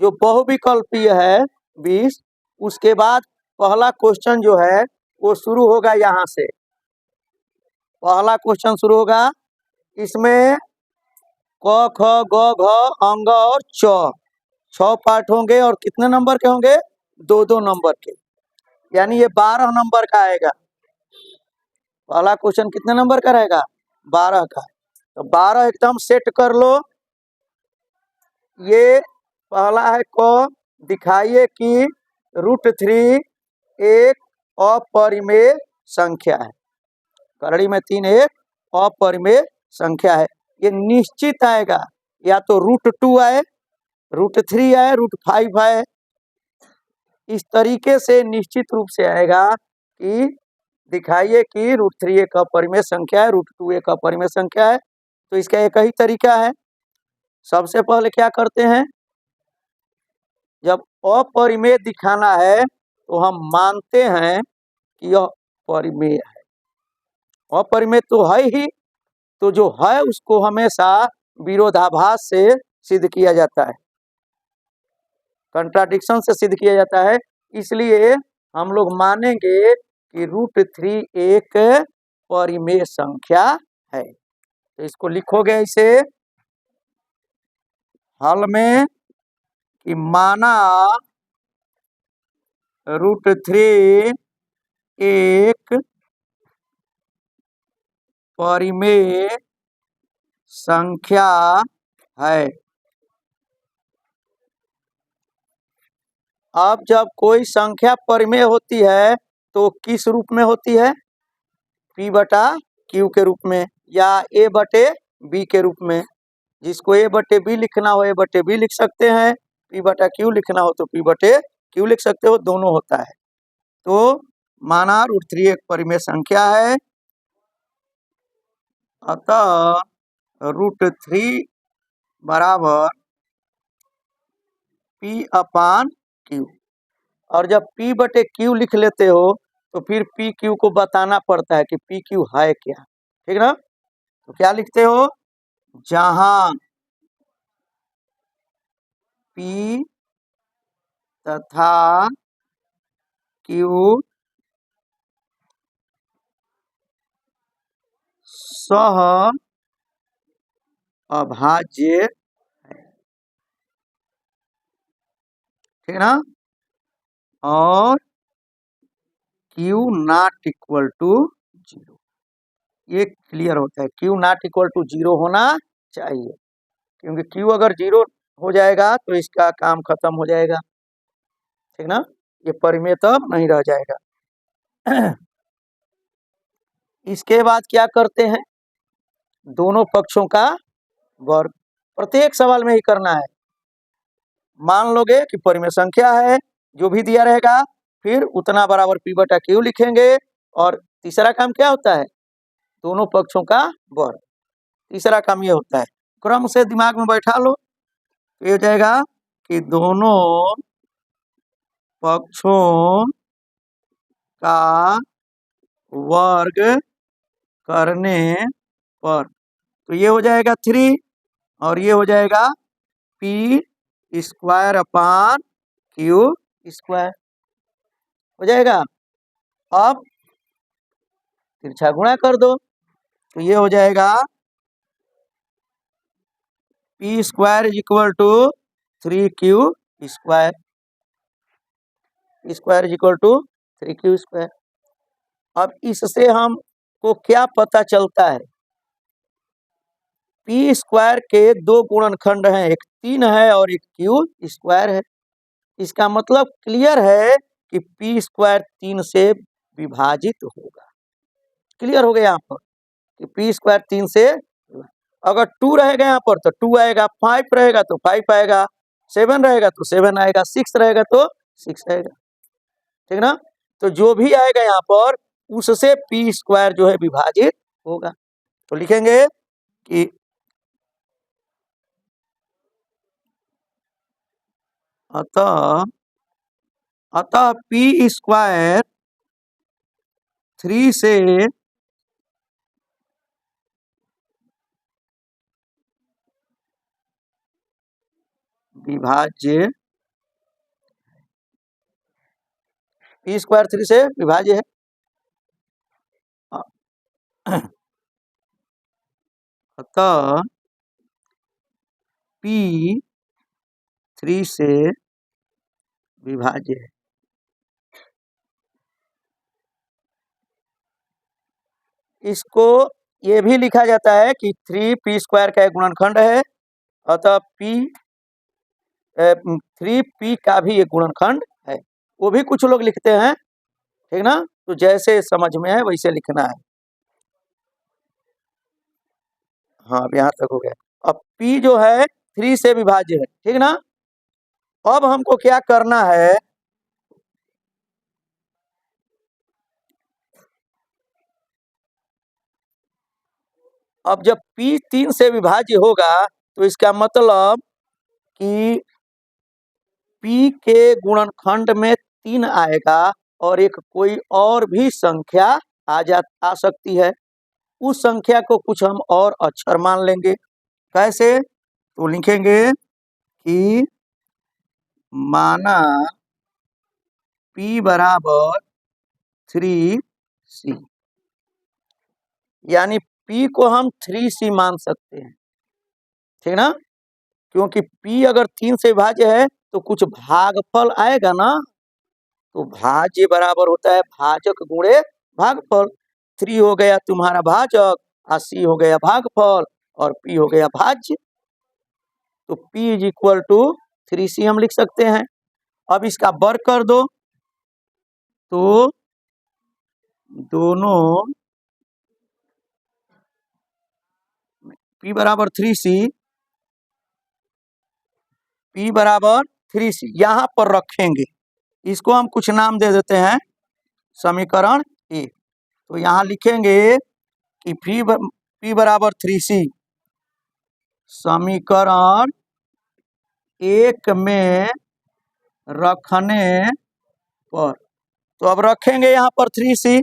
जो बहुविकल्पीय है 20, उसके बाद पहला क्वेश्चन जो है वो शुरू होगा यहाँ से। पहला क्वेश्चन शुरू होगा, इसमें क ख ग घ अंग और च 6 पार्ट होंगे और कितने नंबर के होंगे? 2-2 नंबर के, यानी ये 12 नंबर का आएगा। पहला क्वेश्चन कितने नंबर का रहेगा? 12 का। तो 12 एकदम सेट कर लो। ये पहला है क, दिखाइए कि √3 एक अपरिमेय संख्या है। करड़ी में 3 एक अपरिमेय संख्या है। ये निश्चित आएगा, या तो √2 आए, √3 आए, √5 आए। इस तरीके से निश्चित रूप से आएगा कि दिखाइए कि √3 एक अपरिमेय संख्या है, √2 एक अपरिमेय संख्या है। तो इसका एक ही तरीका है। सबसे पहले क्या करते हैं, जब अपरिमेय दिखाना है तो हम मानते हैं कि यह परिमेय है। अपरिमेय तो है ही, तो जो है उसको हमेशा विरोधाभास से सिद्ध किया जाता है, कंट्राडिक्शन से सिद्ध किया जाता है। इसलिए हम लोग मानेंगे कि √3 एक परिमेय संख्या है। तो इसको लिखोगे इसे हल में कि माना √3 एक परिमेय संख्या है। अब जब कोई संख्या परिमेय होती है तो किस रूप में होती है? P/Q के रूप में, या A/B के रूप में। जिसको A/B लिखना हो A/B लिख सकते हैं, P/Q लिखना हो तो P/Q लिख सकते हो, दोनों होता है। तो माना √3 एक परिमेय संख्या है, अतः √3 बराबर P/Q। और जब P/Q लिख लेते हो तो फिर PQ को बताना पड़ता है कि PQ है क्या, ठीक ना? तो क्या लिखते हो, जहां P तथा Q सह अभाज्य है, ठीक ना? और Q नॉट इक्वल टू 0, ये क्लियर होता है। Q नॉट इक्वल टू 0 होना चाहिए, क्योंकि Q अगर 0 हो जाएगा तो इसका काम खत्म हो जाएगा, ठीक ना? ये परिमेय तब नहीं रह जाएगा। इसके बाद क्या करते हैं, दोनों पक्षों का वर्ग। प्रत्येक सवाल में ही करना है। मान लोगे कि परिमेय संख्या है, जो भी दिया रहेगा फिर उतना बराबर P/Q लिखेंगे। और तीसरा काम क्या होता है, दोनों पक्षों का वर्ग। तीसरा काम ये होता है, क्रम से दिमाग में बैठा लो। तो ये हो जाएगा कि दोनों पक्षों का वर्ग करने पर, तो ये हो जाएगा 3 और ये हो जाएगा P²/Q² हो जाएगा। अब तिरछा गुणा कर दो तो ये हो जाएगा P² = 3Q², P² = 3Q²। अब इससे हमको क्या पता चलता है, P² के 2 गुणनखंड हैं, एक 3 है और एक Q² है। इसका मतलब क्लियर है कि P² 3 से विभाजित होगा। क्लियर हो गया यहाँ पर कि P² 3 से, अगर 2 रहेगा यहाँ पर तो 2 आएगा, 5 रहेगा तो 5 आएगा, 7 रहेगा तो 7 आएगा, 6 रहेगा तो 6 आएगा, ठीक ना? तो जो भी आएगा यहाँ पर उससे P² जो है विभाजित होगा। तो लिखेंगे कि अतः P² 3 से विभाज्य पी स्क्वायर 3 से विभाज्य है। अतः पी 3 से विभाज्य है। इसको ये भी लिखा जाता है कि 3p स्क्वायर का एक गुणनखंड है, अतः p 3p का भी एक गुणनखंड है। वो भी कुछ लोग लिखते हैं, ठीक ना, तो जैसे समझ में है वैसे लिखना है। हाँ, अब यहाँ तक हो गया। अब p जो है 3 से विभाज्य है, ठीक ना। अब हमको क्या करना है, अब जब p 3 से विभाज्य होगा तो इसका मतलब कि p के गुणनखंड में 3 आएगा और एक कोई और भी संख्या आ सकती है। उस संख्या को कुछ हम और अक्षर मान लेंगे। कैसे? तो लिखेंगे कि माना p बराबर 3c, यानी p को हम 3c मान सकते हैं, ठीक ना, क्योंकि p अगर 3 से विभाज्य है तो कुछ भागफल आएगा ना, तो भाज्य बराबर होता है भाजक गुणे भागफल। 3 हो गया तुम्हारा भाजक और c हो गया भागफल और p हो गया भाज्य, तो p is equal to 3c हम लिख सकते हैं। अब इसका वर्ग कर दो तो दोनों p बराबर 3c, p बराबर 3c यहाँ पर रखेंगे। इसको हम कुछ नाम दे देते हैं, समीकरण 1। तो यहाँ लिखेंगे कि p बराबर 3c समीकरण 1 में रखने पर, तो अब रखेंगे यहाँ पर 3c,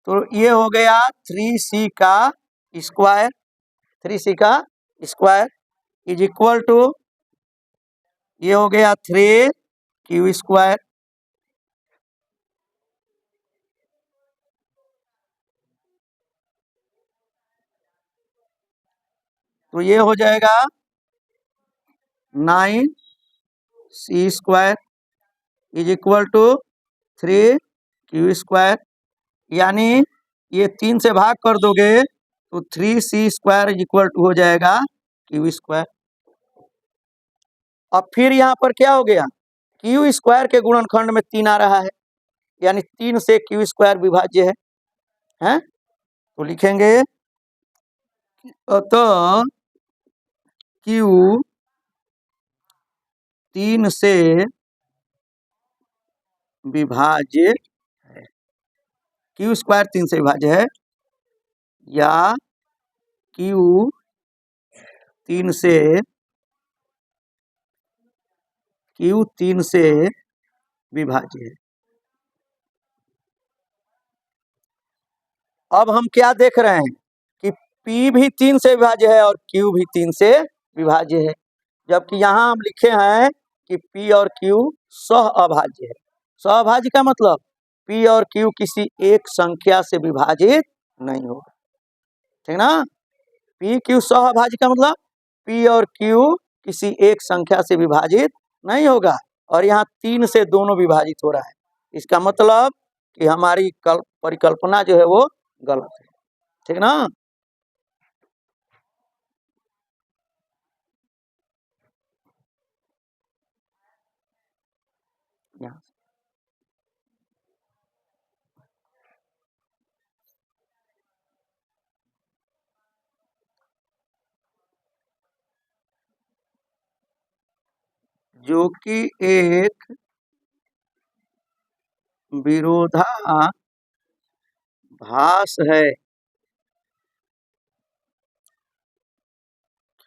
तो ये हो गया 3c का स्क्वायर, 3c का स्क्वायर इज इक्वल टू ये हो गया 3q स्क्वायर। तो ये हो जाएगा 9c square is equal to 3q square, यानी ये 3 से भाग कर दोगे तो 3c square is equal to हो जाएगा q स्क्वायर। अब फिर यहाँ पर क्या हो गया, q स्क्वायर के गुणनखंड में 3 आ रहा है, यानी 3 से q स्क्वायर विभाज्य है? तो लिखेंगे अतः q 3 से विभाज्य है, q स्क्वायर 3 से विभाज्य है, या q 3 से विभाज्य है। अब हम क्या देख रहे हैं कि p भी 3 से विभाज्य है और q भी 3 से विभाज्य है, जबकि यहाँ हम लिखे हैं कि p और q सह अभाज्य है। सह अभाज्य का मतलब p और q किसी एक संख्या से विभाजित नहीं होगा, ठीक ना। p q सह अभाज्य का मतलब p और q किसी एक संख्या से विभाजित नहीं होगा, और यहाँ 3 से दोनों विभाजित हो रहा है। इसका मतलब कि हमारी परिकल्पना जो है वो गलत है, ठीक ना। यहाँ जो कि एक विरोधाभास है,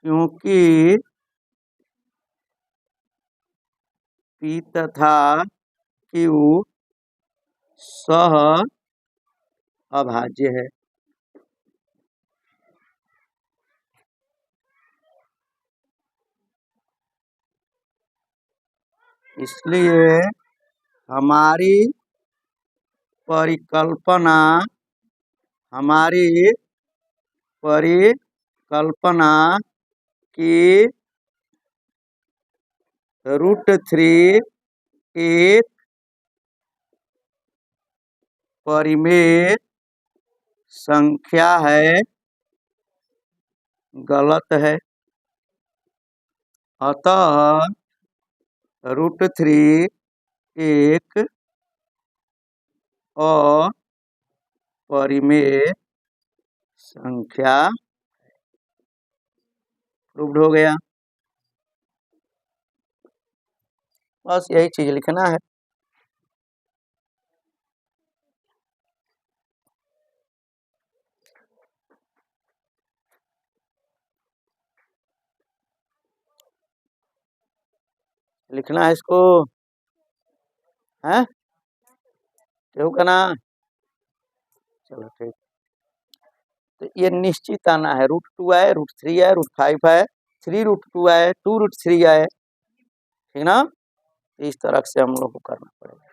क्योंकि p तथा q सह अभाज्य है। इसलिए हमारी परिकल्पना हमारी परिकल्पना की √3 एक परिमेय संख्या है, गलत है। अतः √3 एक अपरिमेय संख्या। प्रूव्ड हो गया। बस यही चीज लिखना है। लिखना है इसको, है क्यों करना। चलो ठीक। तो ये निश्चित आना है, √2 है, √3 है, √5 है, 3√2 है, 2√3 है, ठीक ना। इस तरह से हम लोग को करना पड़ेगा।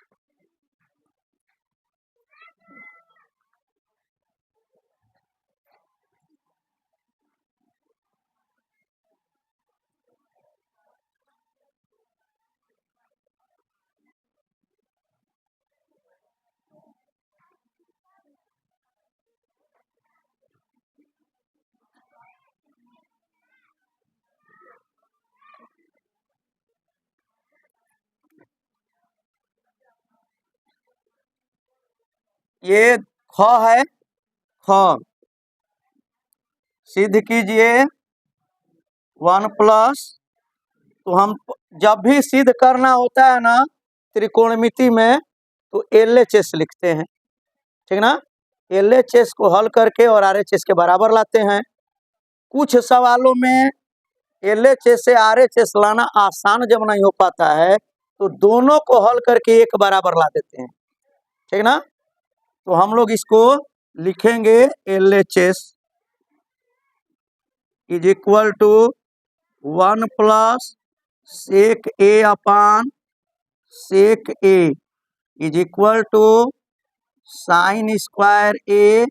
ये ख है, ख सिद्ध कीजिए 1+। तो हम जब भी सिद्ध करना होता है ना त्रिकोणमिति में, तो LHS लिखते हैं, ठीक ना। LHS को हल करके और RHS के बराबर लाते हैं। कुछ सवालों में LHS से RHS लाना आसान जब नहीं हो पाता है, तो दोनों को हल करके एक बराबर ला देते हैं, ठीक ना। तो हम लोग इसको लिखेंगे LHS is equal to 1+ sec A upon sec A is equal to sin square A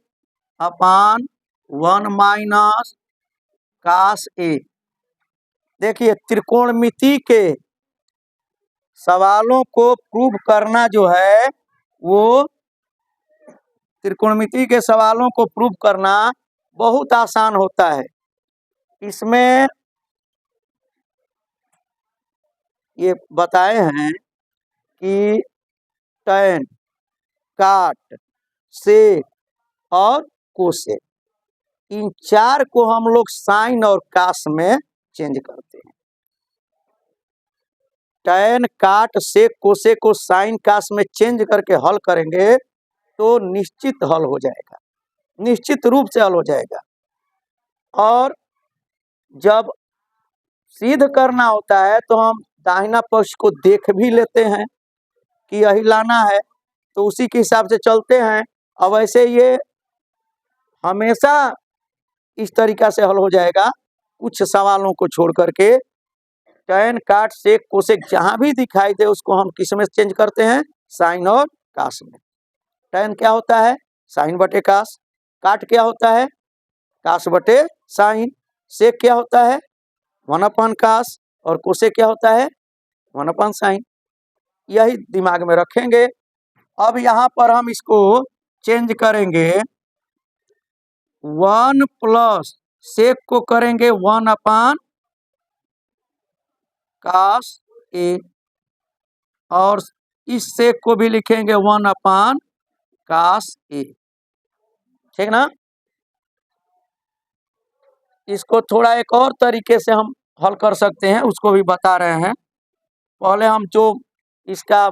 upon 1 - cos A। देखिए त्रिकोणमिति के सवालों को प्रूव करना जो है, वो त्रिकोणमिति के सवालों को प्रूव करना बहुत आसान होता है। इसमें ये बताए हैं कि tan, काट, सेक और कोसेक, इन चार को हम लोग साइन और कास में चेंज करते हैं। tan, काट, सेक, कोसेक को साइन कास में चेंज करके हल करेंगे तो निश्चित हल हो जाएगा, निश्चित रूप से हल हो जाएगा। और जब सिद्ध करना होता है तो हम दाहिना पक्ष को देख भी लेते हैं कि यही लाना है, तो उसी के हिसाब से चलते हैं। अब ऐसे ये हमेशा इस तरीका से हल हो जाएगा, कुछ सवालों को छोड़ करके। tan, काट, सेक, कोसेक जहां भी दिखाई दे उसको हम किस में चेंज करते हैं, साइन और कास में। tan क्या होता है, साइन बटे कास। काट क्या होता है, कास बटे साइन। सेक क्या होता है, 1/कास। और कोसेक क्या होता है, 1/साइन। यही दिमाग में रखेंगे। अब यहाँ पर हम इसको चेंज करेंगे, 1+ सेक को करेंगे 1/cos A, और इस सेक को भी लिखेंगे 1/cos A, ठीक ना। इसको थोड़ा एक और तरीके से हम हल कर सकते हैं, उसको भी बता रहे हैं। पहले हम जो इसका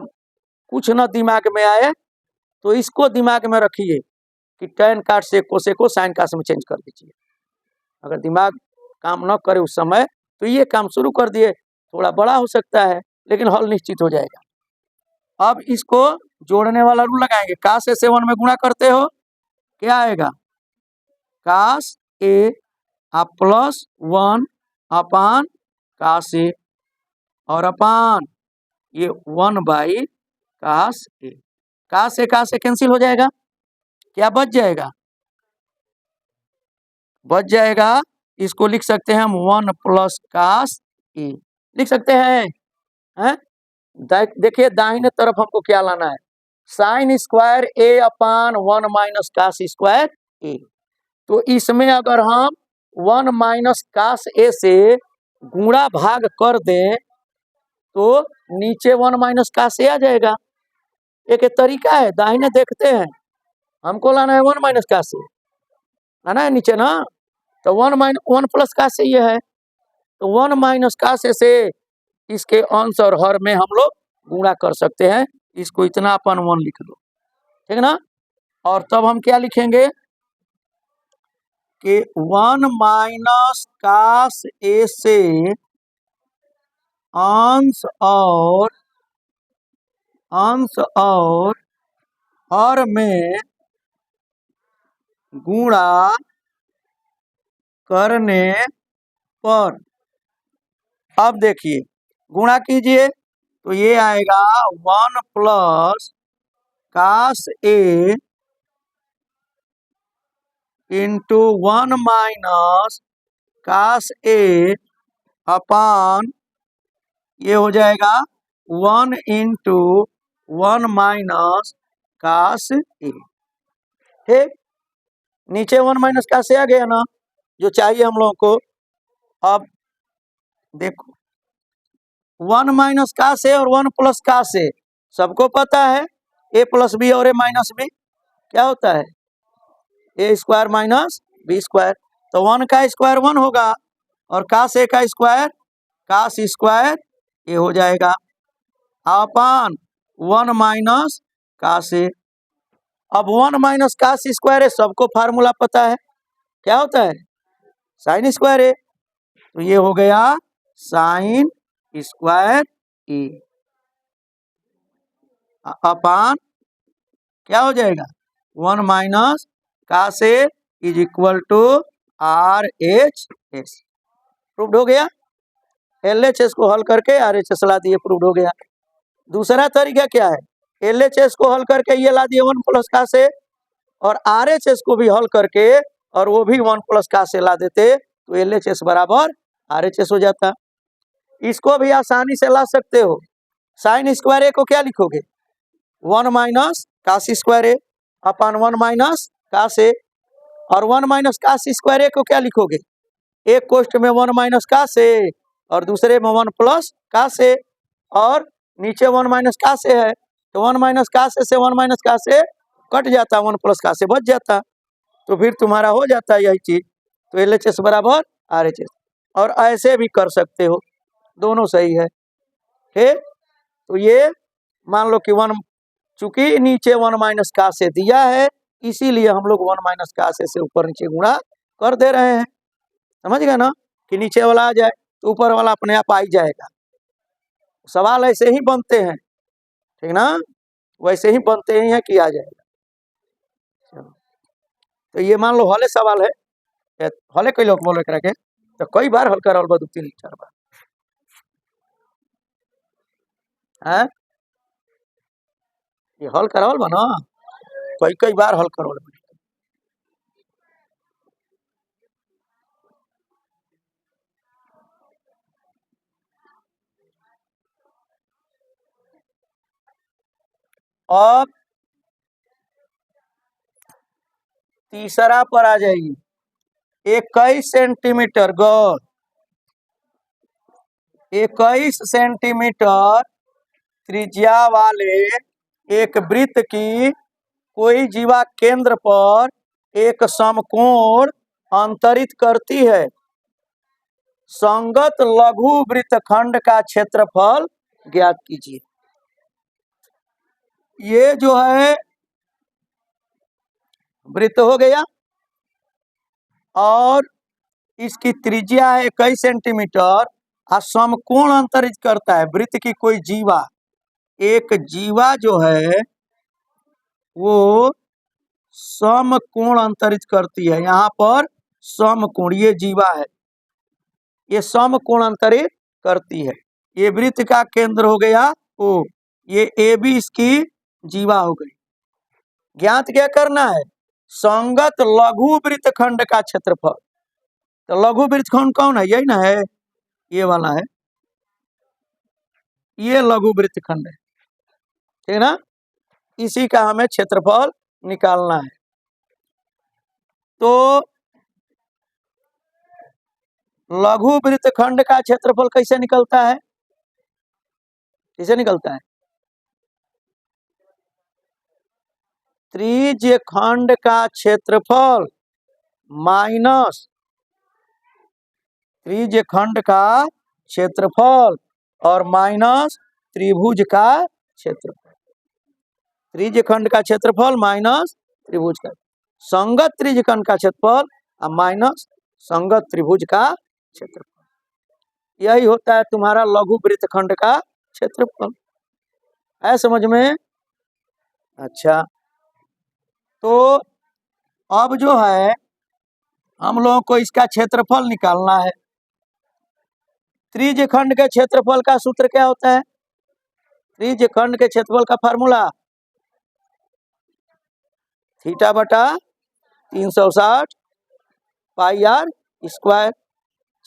कुछ न दिमाग में आए तो इसको दिमाग में रखिए कि tan, काट, सेक, कोसेक को साइन कास में चेंज कर दीजिए। अगर दिमाग काम न करे उस समय तो ये काम शुरू कर दिए, थोड़ा बड़ा हो सकता है लेकिन हल निश्चित हो जाएगा। अब इसको जोड़ने वाला रूल लगाएंगे, कास A से 1 में गुणा करते हो, क्या आएगा, कास A +1/cos A, और अपान ये 1/cos A। का से कैंसिल हो जाएगा, क्या बच जाएगा, बच जाएगा। इसको लिख सकते हैं हम 1 प्लस कास ए, लिख सकते हैं। देखिए दाहिने तरफ हमको क्या लाना है, साइन स्क्वायर ए अपान 1 माइनस कास स्क्वायर ए। तो इसमें अगर हम 1 माइनस कास ए से गुणा भाग कर दें तो नीचे 1 माइनस कास ए आ जाएगा। एक तरीका है, दाहिने देखते हैं, हमको लाना है 1 माइनस कास ए, लाना है नीचे ना, तो 1 प्लस कास ए ये है, तो 1 माइनस कास ए से इसके अंश और हर में हम लोग गुणा कर सकते हैं। इसको इतना अपन 1 लिख दो, ठीक ना। और तब हम क्या लिखेंगे कि 1 माइनस कास ए से अंश और हर में गुणा करने पर, अब देखिए गुणा कीजिए तो ये आएगा 1 प्लस कास ए इंटू 1 माइनस कास ए अपान ये हो जाएगा 1 इंटू 1 माइनस कास ए। ठीक, नीचे 1 माइनस कास ए आ गया ना, जो चाहिए हम लोगों को। अब देखो 1 माइनस कास ए और 1 प्लस कास ए सबको पता है, ए प्लस बी और ए माइनस बी क्या होता है, ए स्क्वायर माइनस बी स्क्वायर। तो 1 का स्क्वायर 1 होगा और कास ए का स्क्वायर कास स्क्वायर ये हो जाएगा अपान 1 माइनस कास ए। अब 1 माइनस कास स्क्वायर है, सबको फार्मूला पता है, क्या होता है, साइन स्क्वायर है। तो ये हो गया साइन स्क्वायर ए अपान क्या हो जाएगा 1 minus cos A is equal to R H S. Proved हो गया, LHS को हल करके RHS ला दिए, प्रूव्ड हो गया। दूसरा तरीका क्या है, LHS को हल करके ये ला दिए 1 प्लस कास ए, और RHS को भी हल करके और वो भी 1 प्लस कास ए ला देते, तो LHS बराबर RHS हो जाता। इसको भी आसानी से ला सकते हो, साइन स्क्वायर ए को क्या लिखोगे 1 माइनस कास स्क्वायर ए अपान 1 माइनस कास ए, और 1 माइनस कास स्क्वायर ए को क्या लिखोगे, एक कोष्ठ में 1 माइनस कास ए और दूसरे में 1 प्लस कास ए, और नीचे 1 माइनस कास ए है, तो 1 माइनस कास ए से 1 माइनस कास ए कट जाता, 1 प्लस कास ए बच जाता, तो फिर तुम्हारा हो जाता यही चीज। तो LHS बराबर RHS, और ऐसे भी कर सकते हो, दोनों सही है। ठीक, तो ये मान लो कि 1, चूंकि नीचे 1 माइनस कास ए दिया है, इसीलिए हम लोग 1 माइनस कास ए से ऊपर नीचे गुणा कर दे रहे हैं, समझ गए ना, कि नीचे वाला आ जाए तो ऊपर वाला अपने आप आ ही जाएगा। सवाल ऐसे ही बनते हैं, ठीक ना, वैसे ही बनते ही हैं कि आ जाएगा। तो ये मान लो हले सवाल है, हले कई लोग बोले करके तो कई बार हल करावल बा, 2-3-4 बार है, ये हल करावल बा ना, कई बार हल करावल बा। अब तीसरा पर आ जाइए, 21 सेंटीमीटर गौर, 21 सेंटीमीटर त्रिज्या वाले एक वृत्त की कोई जीवा केंद्र पर एक समकोण अंतरित करती है, संगत लघु वृत्तखंड का क्षेत्रफल ज्ञात कीजिए। ये जो है वृत्त हो गया और इसकी त्रिज्या है 21 सेंटीमीटर और समकोण अंतरित करता है वृत्त की कोई जीवा, एक जीवा जो है वो समकोण अंतरित करती है, यहाँ पर समकोण ये जीवा है, ये समकोण अंतरित करती है, ये वृत्त का केंद्र हो गया ओ, ये AB इसकी जीवा हो गई, ज्ञात क्या करना है? संगत लघु वृत्तखंड का क्षेत्रफल। तो लघु वृत्तखंड कौन है? यही ना है, ये वाला है, ये लघु वृत्तखंड है, ठीक है ना? इसी का हमें क्षेत्रफल निकालना है। तो लघु वृत्तखंड का क्षेत्रफल कैसे निकलता है? कैसे निकलता है? त्रिज्य खंड का क्षेत्रफल माइनस त्रिज्य खंड का क्षेत्रफल और माइनस त्रिभुज का क्षेत्रफल। त्रिज्य खंड का क्षेत्रफल माइनस त्रिभुज का, संगत त्रिज्य खंड का क्षेत्रफल और माइनस संगत त्रिभुज का क्षेत्रफल। यही होता है तुम्हारा लघु वृत्तखंड का क्षेत्रफल। है समझ में? अच्छा, तो अब जो है हम लोगों को इसका क्षेत्रफल निकालना है। त्रिज्य खंड के क्षेत्रफल का सूत्र क्या होता है? त्रिज्य खंड के क्षेत्रफल का फार्मूला थीटा बटा 360 पाई आर स्क्वायर।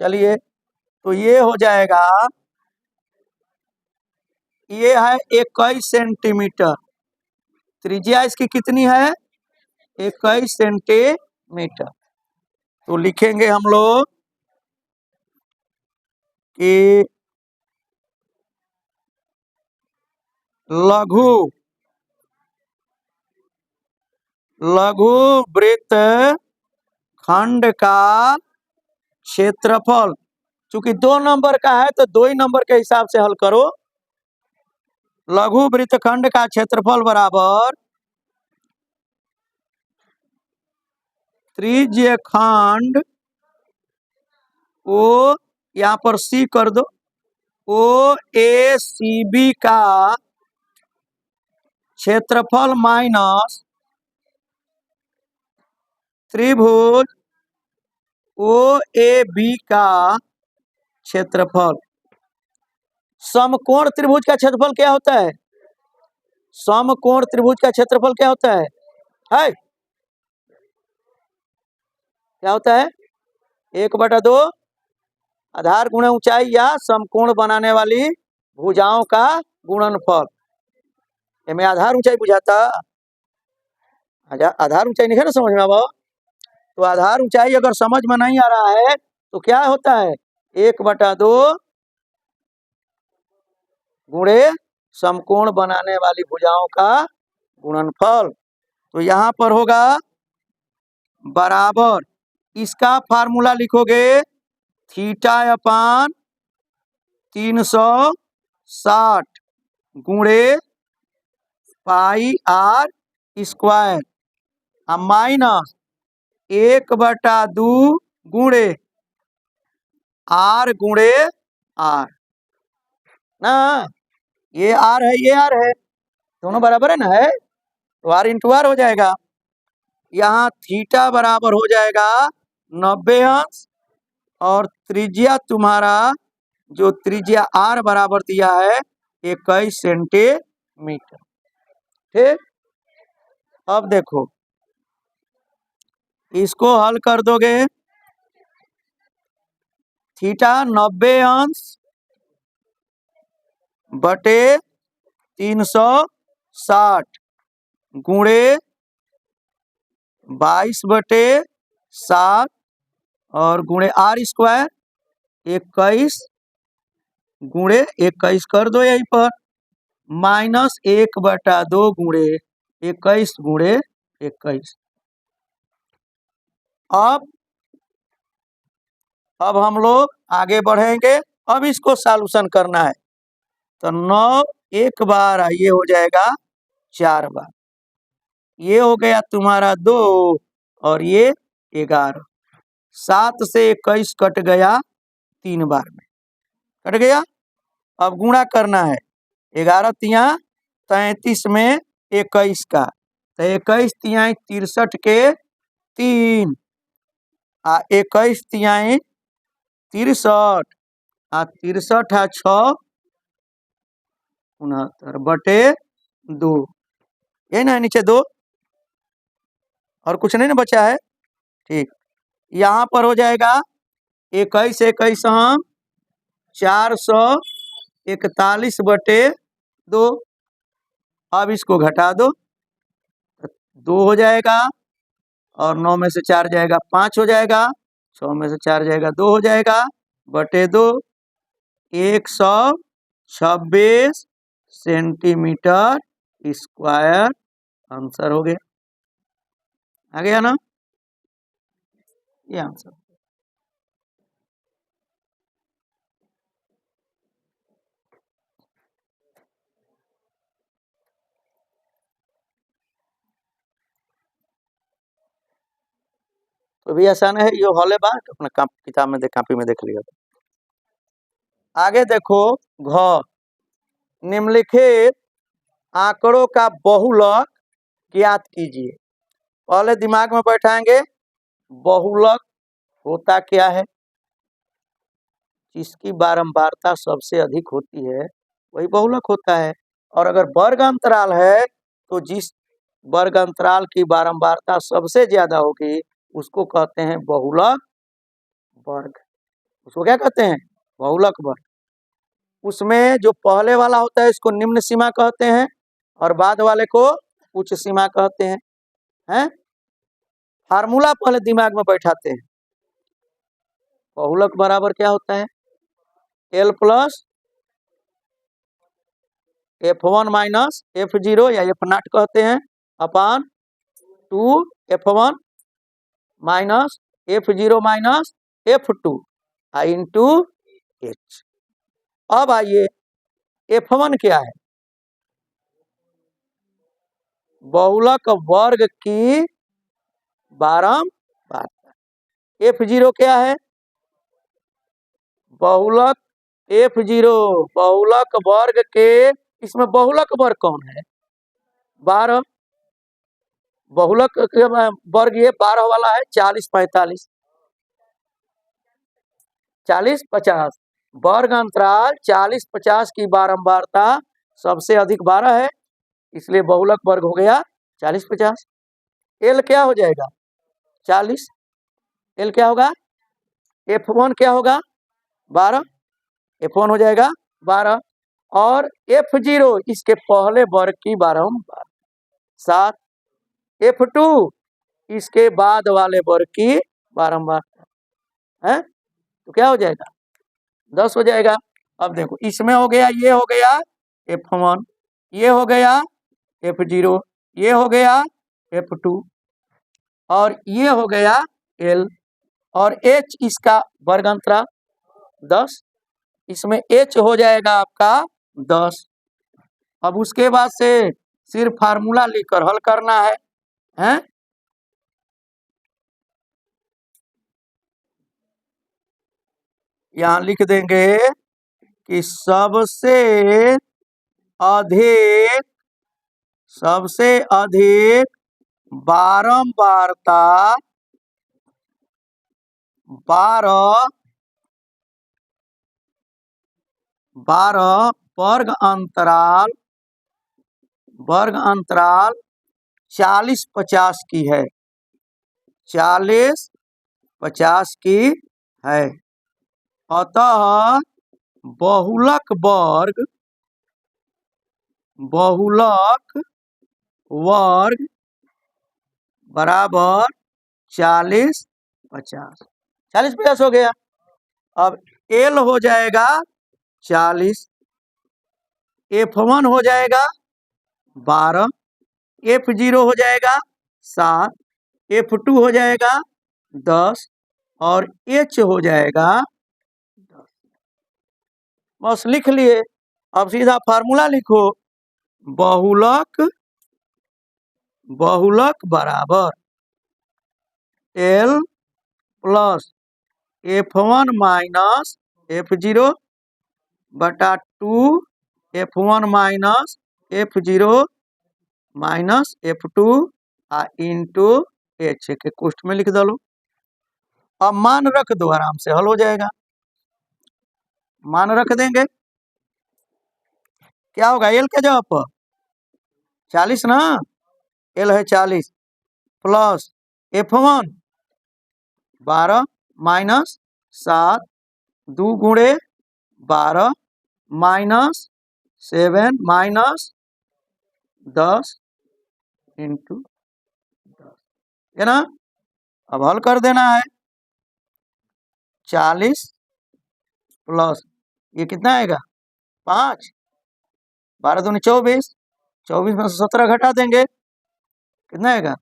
चलिए, तो ये हो जाएगा, ये है 21 सेंटीमीटर। त्रिज्या इसकी कितनी है? 21 सेंटीमीटर। तो लिखेंगे हम लोग कि लघु वृत्त खंड का क्षेत्रफल, चूंकि 2 नंबर का है तो 2 ही नंबर के हिसाब से हल करो। लघु वृत्त खंड का क्षेत्रफल बराबर त्रिज्य खंड ओ, यहाँ पर सी कर दो, ओ ए सी बी का क्षेत्रफल माइनस त्रिभुज ओ ए बी का क्षेत्रफल। समकोण त्रिभुज का क्षेत्रफल क्या होता है? समकोण त्रिभुज का क्षेत्रफल क्या होता है? क्या होता है? 1/2 आधार गुणा ऊंचाई या समकोण बनाने वाली भुजाओं का गुणनफल। में आधार ऊंचाई बुझाता, आधार ऊंचाई नहीं है ना समझ में? अब तो आधार ऊंचाई अगर समझ में नहीं आ रहा है तो क्या होता है? 1/2 गुणे समकोण बनाने वाली भुजाओं का गुणनफल। तो यहाँ पर होगा बराबर, इसका फार्मूला लिखोगे थीटा अपान 360 गुणे पाई आर स्क्वायर माइनस 1/2 गुणे आर गुणे आर ना, ये आर है ये आर है, दोनों बराबर है ना, है तो आर इंटू आर हो जाएगा। यहाँ थीटा बराबर हो जाएगा 90 अंश और त्रिज्या तुम्हारा जो त्रिज्या आर बराबर दिया है 21 सेंटीमीटर। ठीक, अब देखो इसको हल कर दोगे, थीटा 90 अंश बटे 360 गुणे 22/7 और गुणे आर स्क्वायर 21 गुणे 21 कर दो यहीं पर, माइनस 1/2 गुणे 21 गुणे 21। अब हम लोग आगे बढ़ेंगे। अब इसको सॉल्यूशन करना है, तो 9 एक बार ये हो जाएगा 4 बार, ये हो गया तुम्हारा 2 और ये 11, 7 से 21 कट गया 3 बार में कट गया। अब गुणा करना है, 11 तिया 33 में 21 का, तो 21 तिहाई 63 के 3 आ 21 तिहाई 63 आ 63 आ 6 69 बटे 2, ये ना नीचे 2, और कुछ नहीं ना बचा है। ठीक, यहाँ पर हो जाएगा 21 21 हम 441/2। अब इसको घटा दो, 2 हो जाएगा, और 9 में से 4 जाएगा 5 हो जाएगा, 6 में से 4 जाएगा 2 हो जाएगा, बटे 2, 126 सेंटीमीटर स्क्वायर आंसर हो गया। आ गया ना ये आंसर। तो भी आसान है, ये हॉले बात अपना किताब में कॉपी में देख लिया। आगे देखो, घ निम्नलिखित आंकड़ों का बहुलक ज्ञात कीजिए। पहले दिमाग में बैठाएंगे बहुलक होता क्या है। जिसकी बारंबारता सबसे अधिक होती है वही बहुलक होता है। और अगर वर्ग अंतराल है तो जिस वर्ग अंतराल की बारंबारता सबसे ज्यादा होगी उसको कहते हैं बहुलक वर्ग। उसको क्या कहते हैं? बहुलक वर्ग। उसमें जो पहले वाला होता है इसको निम्न सीमा कहते हैं और बाद वाले को उच्च सीमा कहते हैं। फार्मूला पहले दिमाग में बैठाते हैं। बहुलक बराबर क्या होता है? L plus F1 minus F0 या F0 कहते हैं अपान 2F1 minus F0 minus F2 into H। अब आइए F1 क्या है? बहुलक वर्ग की बारंबारता। F0 क्या है? बहुलक F0 बहुलक वर्ग के, इसमें बहुलक वर्ग कौन है? 12। बहुलक वर्ग ये 12 वाला है। 40 45 40 50 वर्ग अंतराल 40 50 की बारंबारता सबसे अधिक 12 है, इसलिए बहुलक वर्ग हो गया 40 50। L क्या हो जाएगा? 40। L क्या होगा? F1 क्या होगा? 12। F1 हो जाएगा 12 और F0 इसके पहले वर्ग की बारंबारता 7। F2 इसके बाद वाले वर्ग की बारंबारता है, तो क्या हो जाएगा? 10 हो जाएगा। अब देखो इसमें हो गया, ये हो गया F1, ये हो गया F0, ये हो गया F2 और ये हो गया L और H इसका वर्ग अंतराल 10। इसमें H हो जाएगा आपका 10। अब उसके बाद से सिर्फ फार्मूला लिखकर हल करना है। यहाँ लिख देंगे कि सबसे अधिक बारंबारता 12 वर्ग अंतराल 40 50 की है। 40 50 की है। अतः बहुलक वर्ग बराबर 40 50। 40 50 हो गया। अब L हो जाएगा 40, F1 हो जाएगा 12, F0 हो जाएगा 7, F2 हो जाएगा 10 और H हो जाएगा 10। बस लिख लिए। अब सीधा फार्मूला लिखो, बहुलक बराबर L plus F1 minus F0 बटा 2F1 minus F0 minus F2 into H के कोष्ठ में लिख दो। अब मान रख दो, आराम से हल हो जाएगा। मान रख देंगे, क्या होगा? L के जगह पर 40 ना, L है 40 प्लस F1 12 माइनस 7 2 गुणे 12 माइनस 7 माइनस 10 इंटू 10 है ना। अब हल कर देना है। 40 प्लस ये कितना आएगा 5 12 दूनी 24 24 में से 17 घटा देंगे कितना आएगा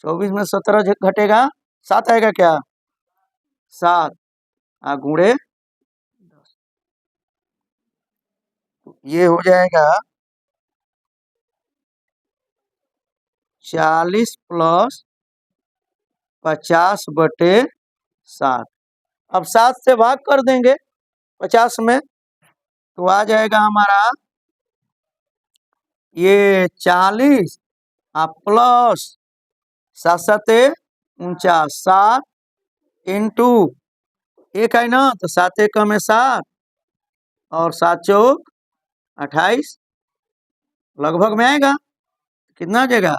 24 में 17 घटेगा 7 आएगा क्या 7 गुणे 10 ये हो जाएगा 40 प्लस 50/7। अब 7 से भाग कर देंगे 50 में तो आ जाएगा हमारा ये 40 प्लस 7 7 49 7 इंटू एक है ना तो 7 एक में 7 और 7 चौक 28 लगभग में आएगा कितना आ जाएगा